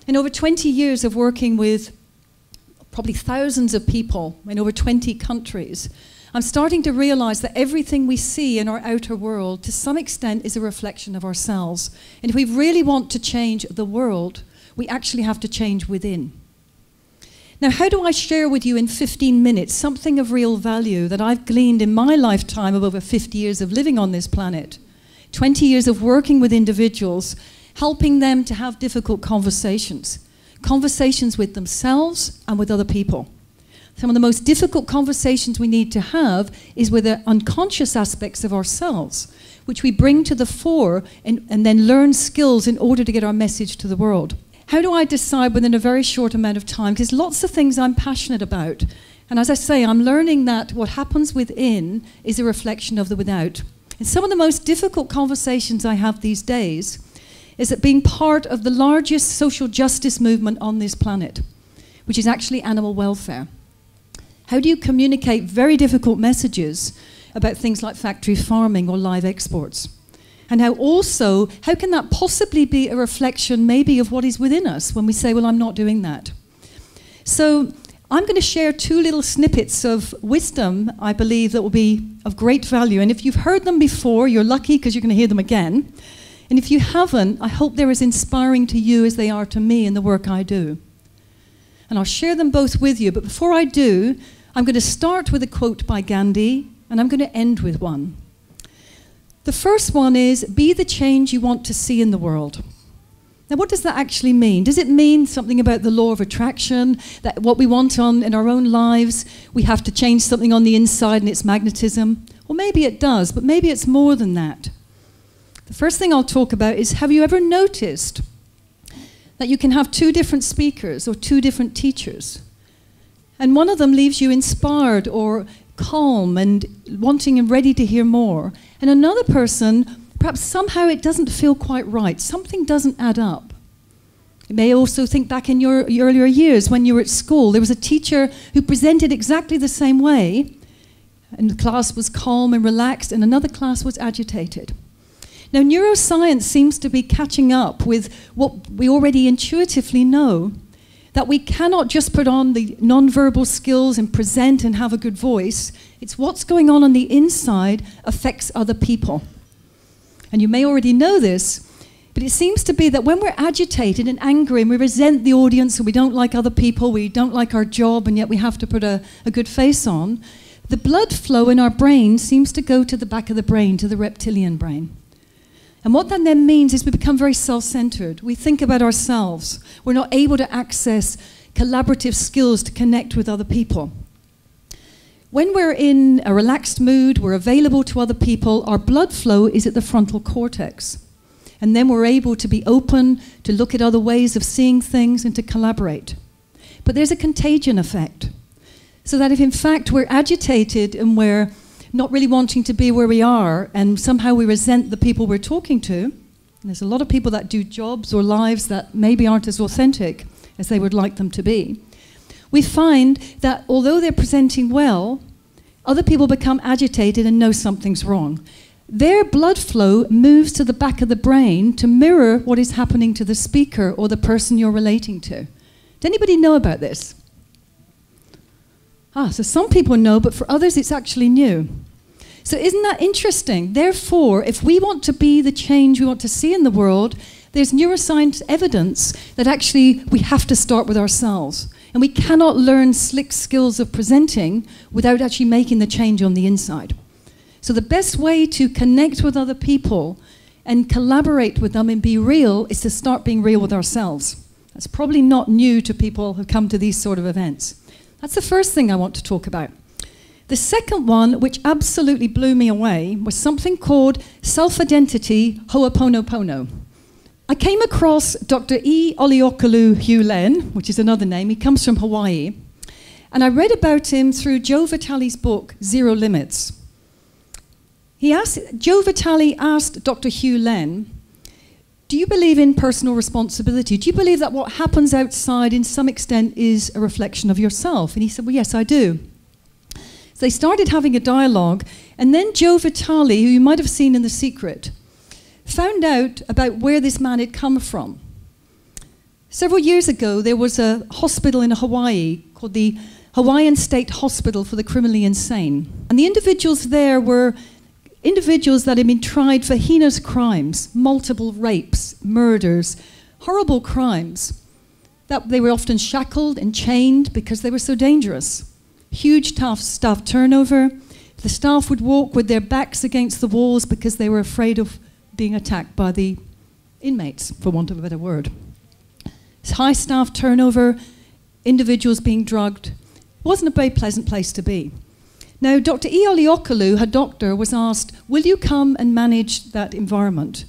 In over 20 years of working with probably thousands of people in over 20 countries, I'm starting to realize that everything we see in our outer world, to some extent, is a reflection of ourselves. And if we really want to change the world, we actually have to change within. Now, how do I share with you in 15 minutes something of real value that I've gleaned in my lifetime of over 50 years of living on this planet, 20 years of working with individuals, helping them to have difficult conversations with themselves and with other people. Some of the most difficult conversations we need to have is with the unconscious aspects of ourselves, which we bring to the fore and then learn skills in order to get our message to the world. How do I decide within a very short amount of time? Because lots of things I'm passionate about. And as I say, I'm learning that what happens within is a reflection of the without. And some of the most difficult conversations I have these days is that being part of the largest social justice movement on this planet, which is actually animal welfare. How do you communicate very difficult messages about things like factory farming or live exports? And how can that possibly be a reflection maybe of what is within us when we say, well, I'm not doing that? So I'm going to share two little snippets of wisdom, I believe, that will be of great value. And if you've heard them before, you're lucky because you're going to hear them again. And if you haven't, I hope they're as inspiring to you as they are to me in the work I do. And I'll share them both with you. But before I do, I'm going to start with a quote by Gandhi, and I'm going to end with one. The first one is, be the change you want to see in the world. Now, what does that actually mean? Does it mean something about the law of attraction, that what we want in our own lives, we have to change something on the inside and it's magnetism? Well, maybe it does, but maybe it's more than that. The first thing I'll talk about is, have you ever noticed that you can have two different speakers or two different teachers? And one of them leaves you inspired or calm and wanting and ready to hear more. And another person, perhaps somehow it doesn't feel quite right. Something doesn't add up. You may also think back in your earlier years when you were at school. There was a teacher who presented exactly the same way, and the class was calm and relaxed, and another class was agitated. Now, neuroscience seems to be catching up with what we already intuitively know, that we cannot just put on the non-verbal skills and present and have a good voice. It's what's going on the inside affects other people. And you may already know this, but it seems to be that when we're agitated and angry and we resent the audience and we don't like other people, we don't like our job, and yet we have to put a good face on, the blood flow in our brain seems to go to the back of the brain, to the reptilian brain. And what that then means is we become very self-centered. We think about ourselves. We're not able to access collaborative skills to connect with other people. When we're in a relaxed mood, we're available to other people, our blood flow is at the frontal cortex. And then we're able to be open, to look at other ways of seeing things and to collaborate. But there's a contagion effect. So that if in fact we're agitated and we're not really wanting to be where we are, and somehow we resent the people we're talking to. And there's a lot of people that do jobs or lives that maybe aren't as authentic as they would like them to be. We find that although they're presenting well, other people become agitated and know something's wrong. Their blood flow moves to the back of the brain to mirror what is happening to the speaker or the person you're relating to. Does anybody know about this? So some people know, but for others it's actually new. So isn't that interesting? Therefore, if we want to be the change we want to see in the world, there's neuroscience evidence that actually we have to start with ourselves. And we cannot learn slick skills of presenting without actually making the change on the inside. So the best way to connect with other people and collaborate with them and be real is to start being real with ourselves. That's probably not new to people who come to these sort of events. That's the first thing I want to talk about. The second one, which absolutely blew me away, was something called self-identity ho'oponopono. I came across Dr. E. Oliokolu Hugh Len, which is another name. He comes from Hawaii. And I read about him through Joe Vitale's book, Zero Limits. Joe Vitale asked Dr. Hugh Len, do you believe in personal responsibility? Do you believe that what happens outside in some extent is a reflection of yourself? And he said, well, yes, I do. So they started having a dialogue, and then Joe Vitale, who you might have seen in The Secret, found out about where this man had come from. Several years ago, there was a hospital in Hawaii called the Hawaiian State Hospital for the Criminally Insane. And the individuals there were individuals that had been tried for heinous crimes, multiple rapes, murders, horrible crimes. That they were often shackled and chained because they were so dangerous. Huge tough staff turnover. The staff would walk with their backs against the walls because they were afraid of being attacked by the inmates, for want of a better word. High staff turnover, individuals being drugged. It wasn't a very pleasant place to be. Now, Dr. Ioli Okalu, her doctor, was asked, will you come and manage that environment?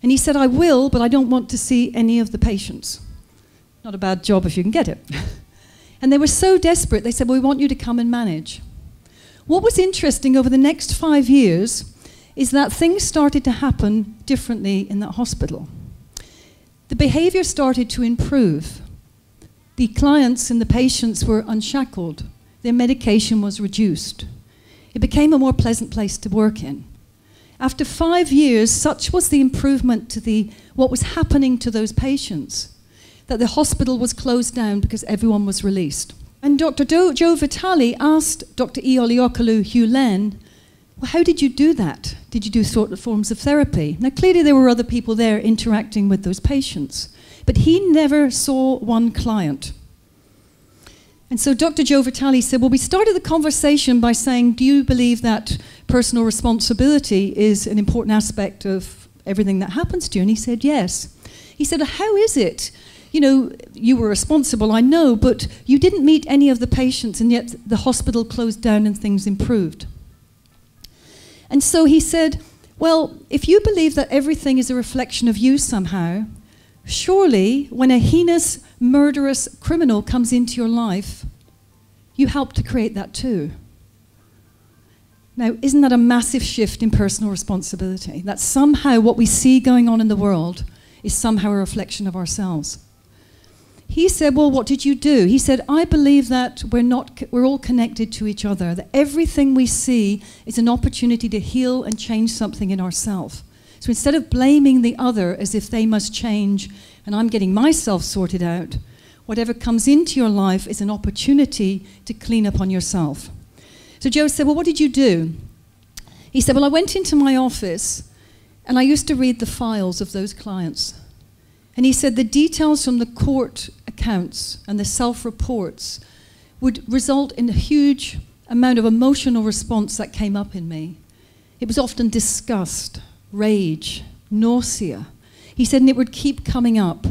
And he said, I will, but I don't want to see any of the patients. Not a bad job if you can get it. And they were so desperate, they said, well, we want you to come and manage. What was interesting over the next 5 years is that things started to happen differently in that hospital. The behavior started to improve. The clients and the patients were unshackled. Their medication was reduced. It became a more pleasant place to work in. After 5 years, such was the improvement to what was happening to those patients that the hospital was closed down because everyone was released. And Dr. Joe Vitale asked Dr. Ioli Okalu Hugh Len, well, how did you do that? Did you do sort of forms of therapy? Now, clearly there were other people there interacting with those patients, but he never saw one client. And so Dr. Joe Vitale said, well, we started the conversation by saying, do you believe that personal responsibility is an important aspect of everything that happens to you? And he said, yes. He said, how is it? You know, you were responsible, I know, but you didn't meet any of the patients, and yet the hospital closed down and things improved. And so he said, well, if you believe that everything is a reflection of you somehow, surely when a heinous, murderous criminal comes into your life, you help to create that too. Now, isn't that a massive shift in personal responsibility? That somehow what we see going on in the world is somehow a reflection of ourselves. He said, well, what did you do? He said, I believe that we're all connected to each other, that everything we see is an opportunity to heal and change something in ourselves. So instead of blaming the other as if they must change and I'm getting myself sorted out, whatever comes into your life is an opportunity to clean up on yourself. So Joe said, well, what did you do? He said, well, I went into my office and I used to read the files of those clients. And he said the details from the court accounts and the self-reports would result in a huge amount of emotional response that came up in me. It was often disgust, rage, nausea. He said, and it would keep coming up.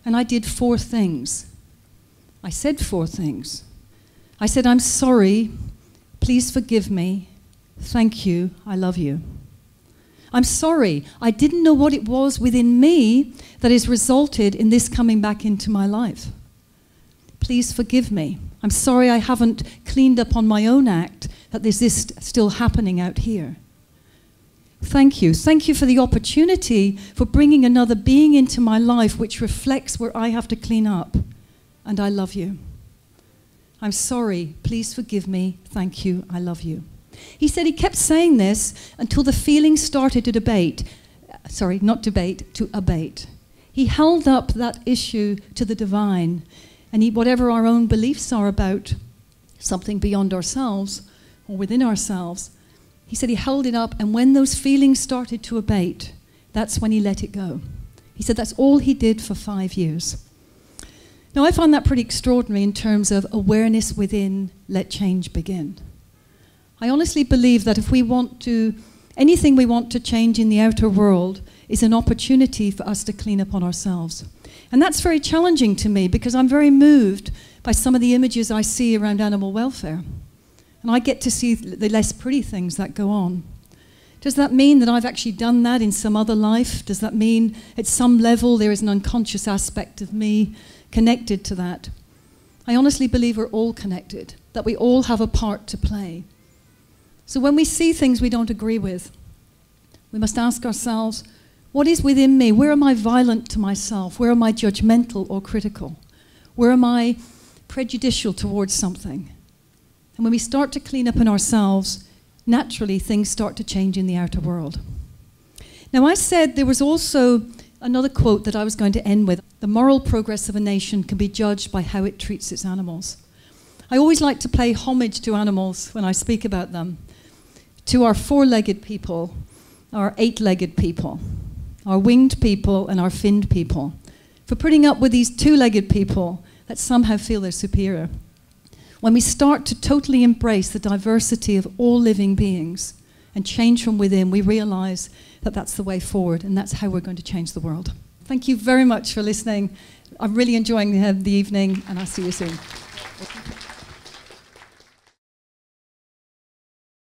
And I did 4 things. I said 4 things. I said, I'm sorry, please forgive me, thank you, I love you. I'm sorry, I didn't know what it was within me that has resulted in this coming back into my life. Please forgive me. I'm sorry I haven't cleaned up on my own act, that there's this still happening out here. Thank you. Thank you for the opportunity for bringing another being into my life which reflects where I have to clean up. And I love you. I'm sorry, please forgive me, thank you, I love you. He said he kept saying this until the feelings started to abate. He held up that issue to the divine, and whatever our own beliefs are about something beyond ourselves or within ourselves, he said he held it up, and when those feelings started to abate, that's when he let it go. He said that's all he did for 5 years. Now, I find that pretty extraordinary in terms of awareness within, let change begin. I honestly believe that if we want to, anything we want to change in the outer world is an opportunity for us to clean up on ourselves. And that's very challenging to me because I'm very moved by some of the images I see around animal welfare. And I get to see the less pretty things that go on. Does that mean that I've actually done that in some other life? Does that mean at some level there is an unconscious aspect of me connected to that? I honestly believe we're all connected, that we all have a part to play. So when we see things we don't agree with, we must ask ourselves, what is within me? Where am I violent to myself? Where am I judgmental or critical? Where am I prejudicial towards something? And when we start to clean up in ourselves, naturally things start to change in the outer world. Now, I said there was also another quote that I was going to end with. the moral progress of a nation can be judged by how it treats its animals. I always like to pay homage to animals when I speak about them, to our four-legged people, our eight-legged people, our winged people and our finned people, for putting up with these two-legged people that somehow feel they're superior. When we start to totally embrace the diversity of all living beings and change from within, we realize that that's the way forward, and that's how we're going to change the world. Thank you very much for listening. I'm really enjoying the evening, and I'll see you soon.